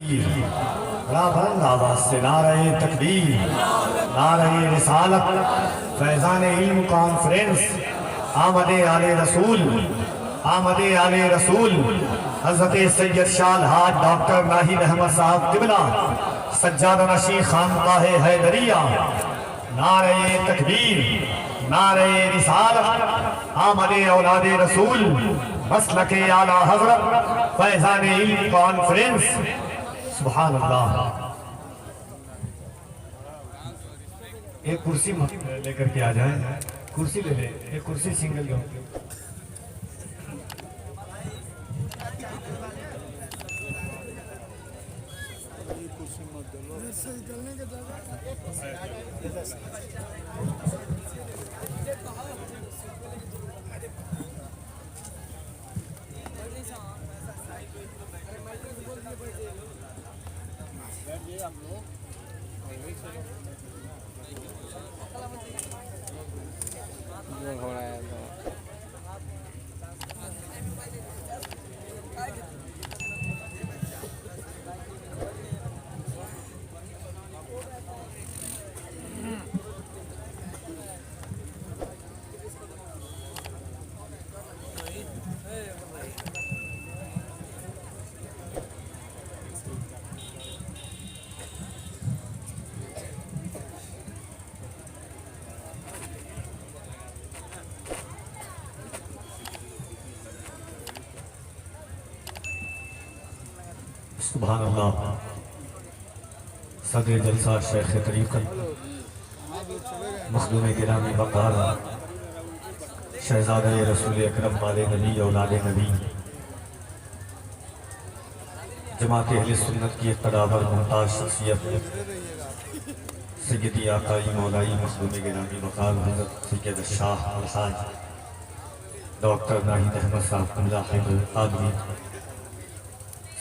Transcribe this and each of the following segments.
بلند آواز سے نعرہ تکبیر، نعرہ رسالت، فیضان علم کانفرنس، آمد آل رسول، آمد آل رسول، حضرت سید شاہ الحاج ڈاکٹر ناہید احمد صاحب قبلہ، سجادہ نشین خانقاہ حیدریہ، نعرہ تکبیر، نعرہ رسالت، آمد اولاد رسول، مسلک اعلیٰ حضرت، فیضان علم کانفرنس۔ سبحان اللہ۔ ایک کرسی لے کر کے آ جائیں، کرسی لے لیں، ایک کرسی سنگل دو۔ سبحان اللہ۔ صدر جلسہ شیخ طریقت مخدوم گرامی وقار شہزادہ رسول اکرم والے نبی اولاد نبی، جماعت اہل سنت کی اقتدار ممتاز شخصیت سیدی آقائی مولائی مخدوم گرامی وقار حضرت سید شاہ الحاج ڈاکٹر ناہید احمد صاحب قبلہ حیدر آدمی،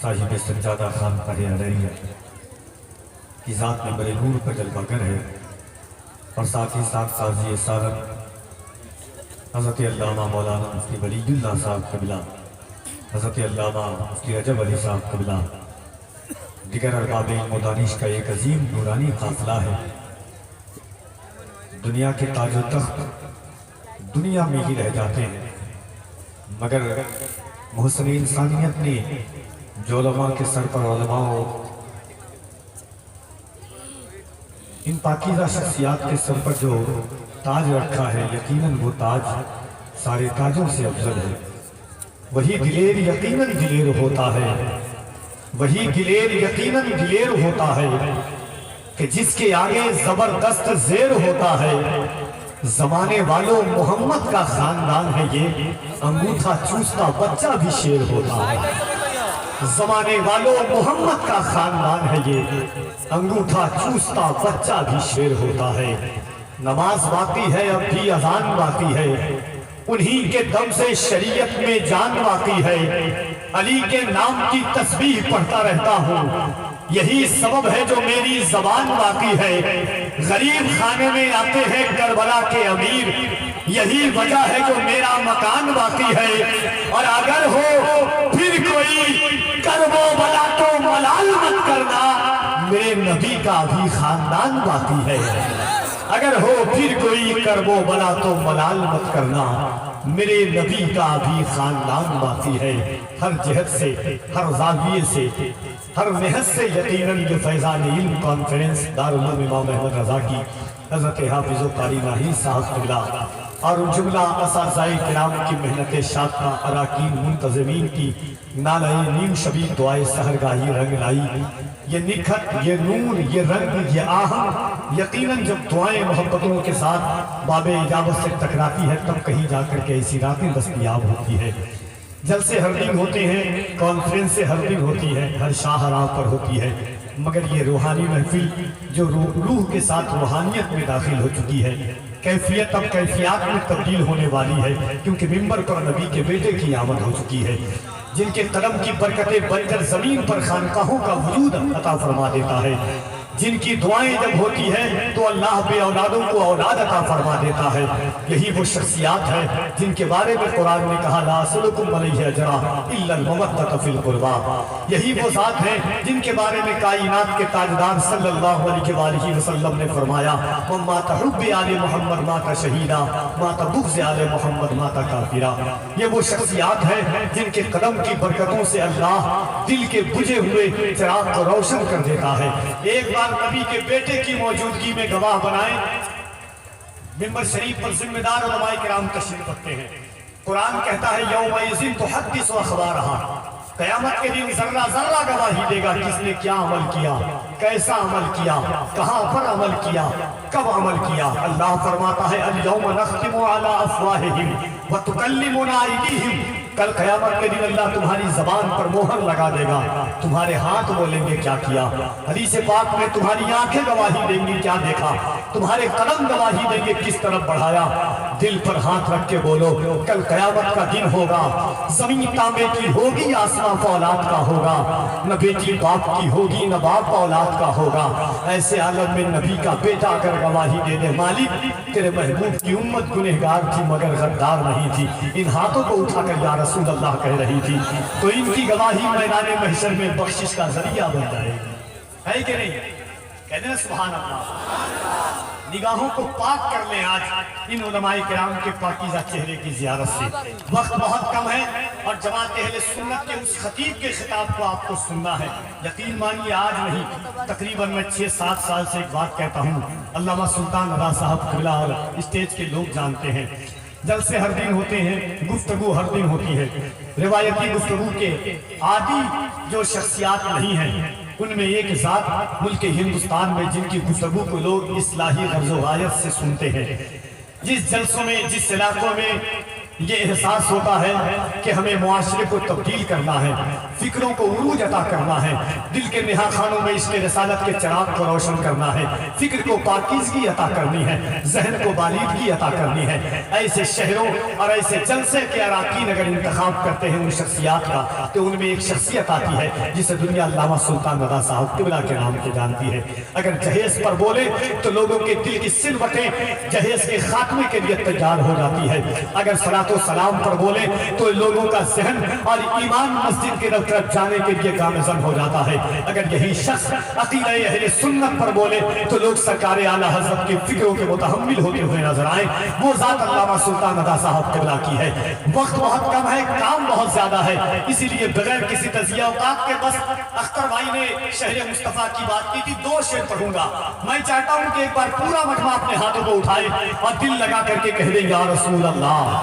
صاحب سجادہ خانقاہ حیدریہ کی ذات میں بڑے نور پر جلوہ گر ہے، اور ساتھ ہی ساتھ قاضی سارن حضرت علامہ مولانا مفتی ولی اللہ صاحب قبلہ، حضرت علامہ مفتی رجب علی صاحب قبلہ، دیگر ارباب علم و دانش کا ایک عظیم نورانی قافلہ ہے۔ دنیا کے تاج و تخت دنیا میں ہی رہ جاتے ہیں، مگر محسن انسانیت نے جو علماء کے سر پر علماء ان پاکیزہ شخصیات کے سر پر جو تاج رکھا ہے، یقیناً وہ تاج سارے تاجوں سے افضل ہے۔ وہی دلیر یقیناً دلیر ہوتا ہے، وہی دلیر یقیناً دلیر ہوتا ہے کہ جس کے آگے زبردست زیر ہوتا ہے۔ زمانے والوں محمد کا خاندان ہے یہ، انگوٹھا چوستا بچہ بھی شیر ہوتا ہے۔ زمانے والوں محمد کا خاندان ہے یہ، انگوٹھا چوستا بچہ بھی شیر ہوتا ہے۔ نماز باقی ہے اب بھی اذان باقی ہے، انہی کے دم سے شریعت میں جان باقی ہے۔ علی کے نام کی تسبیح پڑھتا رہتا ہوں، یہی سبب ہے جو میری زبان باقی ہے۔ غریب خانے میں آتے ہیں کربلا کے امیر، یہی وجہ ہے جو میرا مکان باقی ہے۔ اور اگر ہو پھر کوئی کرب و بلا تو ملال مت کرنا، میرے نبی کا بھی خاندان باقی ہے۔ اگر ہو پھر کوئی کرب و بلا تو ملال مت کرنا، میرے نبی کا بھی خاندان باقی ہے۔ ہر جہت سے، ہر زاویے سے، ہر نہت سے یقیناً یہ فیضان علم کانفرنس دارالعلوم امام احمد رضا کی حضرت حافظ و قاری ناہید صاحب قبلہ اور جملہ اساتذہ کرام کی محنت شاطہ، اراکین منتظمین کی نالہ نیم شبی دعائے سحرگاہی رنگ لائی۔ یہ نکھت، یہ نور، یہ رنگ، یہ آہن یقیناً جب دعائیں محبتوں کے ساتھ باب اجابت سے ٹکراتی ہے تب کہیں جا کر کے ایسی راتیں دستیاب ہوتی ہے۔ جلسے ہرڈنگ ہوتے ہیں، کانفرنس سے ہرڈنگ ہوتی ہے، ہر شاہراہ پر ہوتی ہے، مگر یہ روحانی محفل جو روح کے ساتھ روحانیت میں داخل ہو چکی ہے، کیفیت اب کیفیات میں تبدیل ہونے والی ہے، کیونکہ منبر پر نبی کے بیٹے کی آمد ہو چکی ہے، جن کے قلم کی برکتیں بن کر زمین پر خانقاہوں کا وجود عطا فرما دیتا ہے، جن کی دعائیں جب ہوتی ہیں تو اللہ بے اولادوں کو اولاد عطا فرما دیتا ہے. یہی وہ شخصیات ہیں جن کے بارے میں قرآن نے کہا لا اسألکم علیہ اجرا الا المودۃ فی القربی. یہی وہ ذات ہیں جن کے بارے میں کائنات کے تاجدار صلی اللہ علیہ وآلہ وسلم نے فرمایا مات حب آل محمد مات شہیدا مات بغض آل محمد مات کافرا. یہ وہ شخصیات ہیں جن کے قدم کی برکتوں سے اللہ دل کے بجھے ہوئے چراغ کو روشن کر دیتا ہے. ایک بار نبی کے بیٹے کی موجودگی میں گواہ بنائیں. ممبر شریف پر ذمہ دار علماء کرام تشریف رکھتے ہیں. قرآن کہتا ہے یومئذ تحدث اخبارہا. قیامت کے دن ذرہ ذرہ گواہی دے گا کس نے کیا عمل کیا, کیسا عمل کیا, کہاں پر عمل کیا, کب عمل کیا. اللہ فرماتا ہے الیوم نختم علی افواہہم وتکلمنا ایدیہم. کل قیامت کے دن اللہ تمہاری زبان پر مہر لگا دے گا, تمہارے ہاتھ بولیں گے کیا کیا. حدیث پاک میں تمہاری آنکھیں گواہی دیں گی کیا دیکھا, تمہارے قدم گواہی دیں گے کس طرف بڑھایا. دل پر ہاتھ رکھ کے بولو کل قیامت کا دن ہوگا. زمین تانبے کی ہوگی, آسمان فولاد کا ہوگا. نہ بیٹی باپ کی ہوگی نہ باپ اولاد کا ہوگا. ایسے عالم میں نبی کا بیٹا اگر گواہی دے دے مالک تیرے محبوب کی امت گنہگار تھی مگر غدار نہیں تھی, ان ہاتھوں کو اٹھا کر یا رسول اللہ کہہ رہی تھی, تو ان کی گواہی میدان محشر میں بخشش کا ذریعہ بن جائے گی. ہے کہ نہیں؟ کہتے ہیں سبحان اللہ. نگاہوں کو پاک کر لیں آج ان علماء کرام کے پاکیزہ چہرے کی زیارت سے. وقت بہت کم ہے اور جماعت اہل سنت کے اس خطیب کے خطاب کو آپ کو سننا ہے. یقین مانیے آج نہیں, تقریباً میں 6-7 سال سے ایک بات کہتا ہوں. علامہ سلطان رضا صاحب قبلہ اور اسٹیج کے لوگ جانتے ہیں. جلسے ہر دن ہوتے ہیں, گفتگو ہر دن ہوتی ہے. روایتی گفتگو کے عادی جو شخصیات نہیں ہیں ان میں ایک ذات ملک ہندوستان میں جن کی گفتگو کو لوگ اصلاحی غرض و غایت سے سنتے ہیں. جس جلسوں میں جس علاقوں میں یہ احساس ہوتا ہے کہ ہمیں معاشرے کو تبدیل کرنا ہے, فکروں کو عروج عطا کرنا ہے, دل کے نہا خانوں میں اس کے رسالت کے چراغ کو روشن کرنا ہے, فکر کو پاکیزگی عطا کرنی ہے, ذہن کو بالیدگی عطا کرنی ہے. ایسے شہروں اور ایسے جلسے کے اراکین اگر انتخاب کرتے ہیں ان شخصیات کا تو ان میں ایک شخصیت آتی ہے جسے دنیا علامہ سلطان رضا صاحب قبلہ کے نام سے جانتی ہے. اگر جہیز پر بولے تو لوگوں کے دل کی سلوٹیں جہیز کے خاتمے کے لیے تیار ہو جاتی ہے. اگر صلاۃ و سلام پر بولے تو لوگوں کا ذہن اور ایمان مسجد کی طرف جانے کے لیے گامزن ہو جاتا ہے. اگر یہی شخص عقیدہ اہل سنت پر بولے تو لوگ سرکار اعلیٰ حضرت کے فکروں کے متحمل ہوتے ہوئے نظر آئیں. وہ ذات علامہ سلطان رضا صاحب قبلہ کی ہے. وقت بہت کم ہے, کام بہت زیادہ ہے, اسی لیے بغیر کسی تجزیہ اوقات کے بس اختر بھائی نے شہر مصطفیٰ کی بات کی تھی, 2 شعر پڑھوں گا. میں چاہتا ہوں کہ ایک بار پورا مجمع اپنے ہاتھوں کو اٹھائے اور دل لگا کر کے کہہ دیں یا رسول اللہ.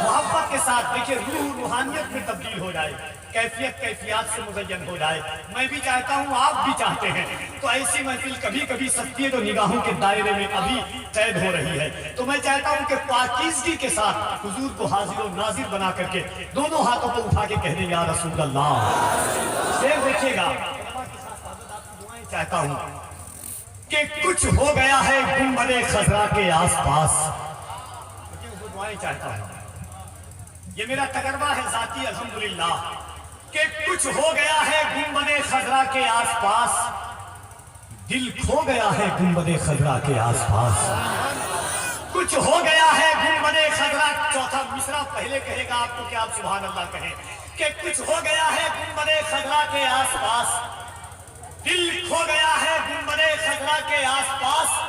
محبت کے ساتھ دیکھیں روح روحانیت میں تبدیل ہو جائے, کیفیت کیفیات سے مزین ہو جائے. میں بھی چاہتا ہوں, آپ بھی چاہتے ہیں. تو ایسی محفل کبھی کبھی سکتی ہے جو نگاہوں کے دائرے میں ابھی قید ہو رہی ہے. تو میں چاہتا ہوں کہ پاکیزگی کے ساتھ حضور کو حاضر و ناظر بنا کر کے دونوں ہاتھوں کو اٹھا کے کہہ دیں یا رسول اللہ. شعر دیکھیے گا. چاہتا ہوں کہ کچھ ہو گیا ہے گنبد خضرا کے آس پاس. دعائیں چاہتا ہوں, یہ میرا تجربہ ہے ذاتی الحمدللہ, کہ کچھ ہو گیا ہے گنبد خضرا کے آس پاس, دل کھو گیا ہے گنبد خضرا کے آس پاس. کچھ ہو گیا ہے گنبد خضرا. چوتھا مصرع پہلے کہے گا آپ کو کہ آپ سبحان اللہ کہیں, کہ کچھ ہو گیا ہے گنبد خضرا کے آس پاس, دل کھو گیا ہے گنبد خضرا کے آس پاس.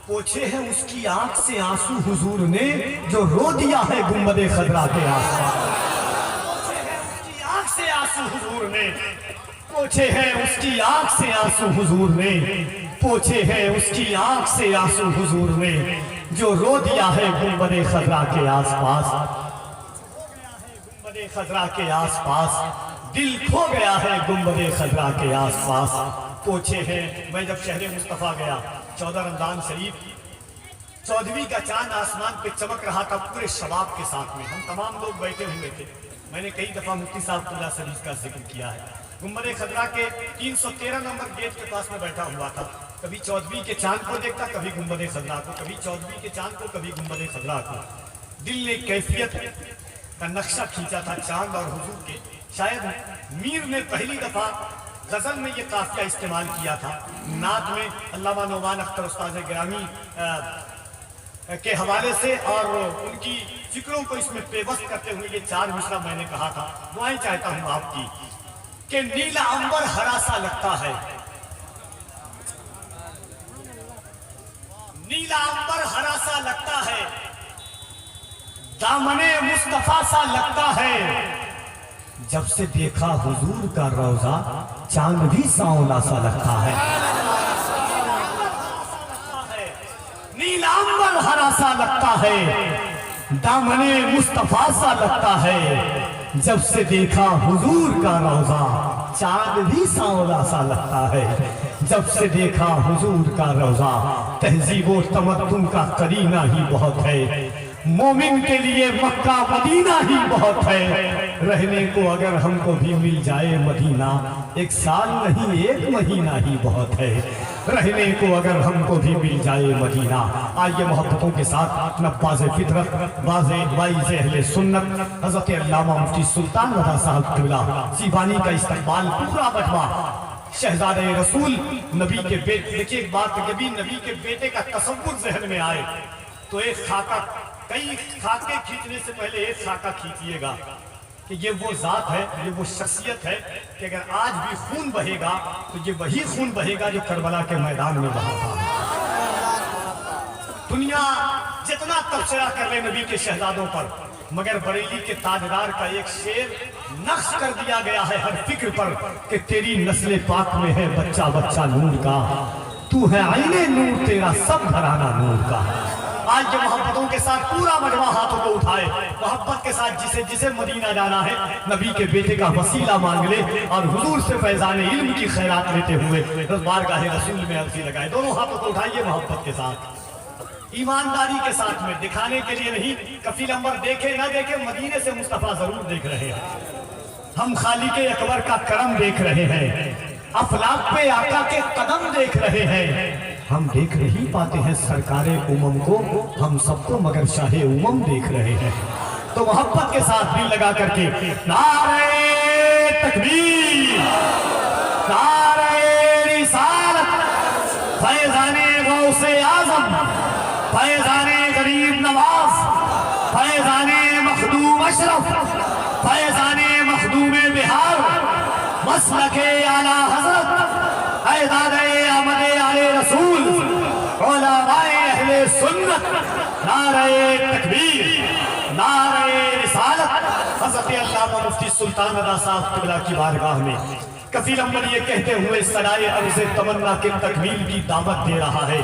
پوچھے ہیں اس کی آنکھ سے آنسو حضور نے جو رو دیا ہے گنبد خضرا کے آس پاس. پوچھے ہیں اس کی آنکھ سے آنسو حضور نے, پوچھے ہیں اس کی آنکھ سے آنسو حضور نے, پوچھے ہیں اس کی آنکھ سے آنسو حضور نے جو رو دیا ہے گنبد خضرا کے آس پاس. گنبد خضرا کے آس پاس, دل کھو گیا ہے گنبد خضرا کے آس پاس. پوچھے ہیں, میں جب شہر مصطفیٰ گیا 14 رمضان شریف, 14ویں کا چاند آسمان پہ چمک رہا تھا پورے شباب کے ساتھ میں. ہم تمام لوگ بیٹھے ہوئے تھے. میں نے کئی دفعہ مفتی صاحب قبلہ شریف کا ذکر کیا ہے. گنبد خضرا کے 313 نمبر گیٹ کے پاس میں بیٹھا ہوا تھا. کبھی 14ویں کے چاند کو دیکھتا, کبھی گنبد خضرا کو, کبھی 14ویں کے چاند کو, کبھی گنبد خضرا کو. دل نے کیفیت کا نقشہ کھینچا تھا چاند اور حضور کے. شاید میر نے پہلی دفعہ غزل میں یہ قافیہ استعمال کیا تھا، نعت میں علامہ نعمان اختر استاد گرامی کے حوالے سے اور ان کی فکروں کو اس میں پیوست کرتے ہوئے یہ 4 مصرع میں نے کہا تھا۔ دعائیں چاہتا ہوں آپ کی کہ نیلا عنبر ہرا سا لگتا ہے، نیلا عنبر ہرا سا لگتا ہے، دامن مصطفیٰ سا لگتا ہے، جب سے دیکھا حضور کا روضہ چاند بھی سانولا سا لگتا ہے۔ نیلا عنبر ہرا سا لگتا ہے، دامن مصطفیٰ سا لگتا ہے، جب سے دیکھا حضور کا روضہ چاند بھی سانولا سا لگتا ہے، جب سے دیکھا حضور کا روضہ۔ تہذیب و تمدن کا قرینہ ہی بہت ہے، مومن کے لیے مکہ مدینہ ہی بہت ہے، رہنے کو اگر ہم کو بھی مل جائے مدینہ 1 سال نہیں 1 مہینہ ہی بہت ہے، رہنے کو اگر ہم کو بھی مل جائے مدینہ۔ آئیے محبتوں کے ساتھ نباز فطرت باعث اہل سنت حضرت علامہ مفتی سلطان رضا صاحب قبلہ سیبانی کا استقبال پورا مجمع شہزادہ رسول نبی کے بیٹے۔ دیکھیے ایک بات کہ بھی نبی کے بیٹے کا تصور ذہن میں آئے تو ایک خاکہ، کئی خاکے کھینچنے سے پہلے ایک خاکہ کھینچیے گا کہ یہ وہ ذات ہے، یہ وہ شخصیت ہے کہ اگر آج بھی خون بہے گا تو یہ وہی خون بہے گا جو کربلا کے میدان میں بہا تھا۔ دنیا جتنا تبصرہ کر لے نبی کے شہزادوں پر، مگر بریلی کے تاجدار کا ایک شعر نقش کر دیا گیا ہے ہر فکر پر کہ تیری نسل پاک میں ہے بچہ بچہ نور کا، تو ہے عین نور تیرا سب گھرانہ نور کا۔ آج یہ محبتوں کے ساتھ پورا مجمع ہاتھوں کو اٹھائے، محبت کے ساتھ جسے مدینہ جانا ہے نبی کے بیٹے کا وسیلہ مانگ لے اور حضور سے فیضان علم کی خیرات لیتے ہوئے بارگاہ رسول میں عرضی لگائے۔ دونوں ہاتھوں کو اٹھائیے محبت کے ساتھ، ایمانداری کے ساتھ میں، دکھانے کے لیے نہیں۔ کفیل عنبر دیکھے نہ دیکھے مدینے سے مصطفیٰ ضرور دیکھ رہے ہیں، ہم خالق اکبر کا کرم دیکھ رہے ہیں، افلاک پہ آقا کے قدم دیکھ رہے ہیں، ہم دیکھ نہیں پاتے ہیں سرکار امم کو، ہم سب کو مگر شاہ امم دیکھ رہے ہیں۔ تو محبت کے ساتھ دل لگا کر کے نعرہ تکبیر، نعرہ رسالت، فیضان غوث اعظم، فیضان غریب نواز، فیضان مخدوم اشرف، فیضان مخدوم بہار، مسلک اعلیٰ حضرت اعداد احمد آل رسول، علماء اہل سنت، نعرہ تکبیر، نعرہ رسالت۔ حضرت علامہ مفتی سلطان رضا صاحب قبلہ کی بارگاہ میں کفیل عنبر یہ کہتے ہوئے سرائے عرض تمنا کے تکمیل کی دعوت دے رہا ہے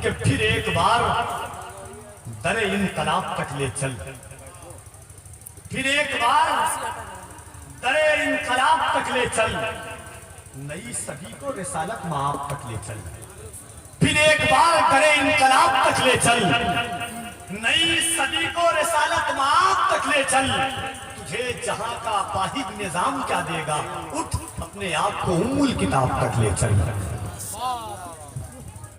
کہ پھر ایک بار در انقلاب تک لے چل، پھر ایک بار در انقلاب تک لے چل، نئی صدی کو رسالت مآب تک لے چل، پھر ایک بار در انقلاب تک لے چل، نئی صدی کو رسالت مآب تک لے چل، تجھے جہاں کا واحد نظام کیا دے گا، اٹھ اپنے آپ کو ام الکتاب تک لے چل۔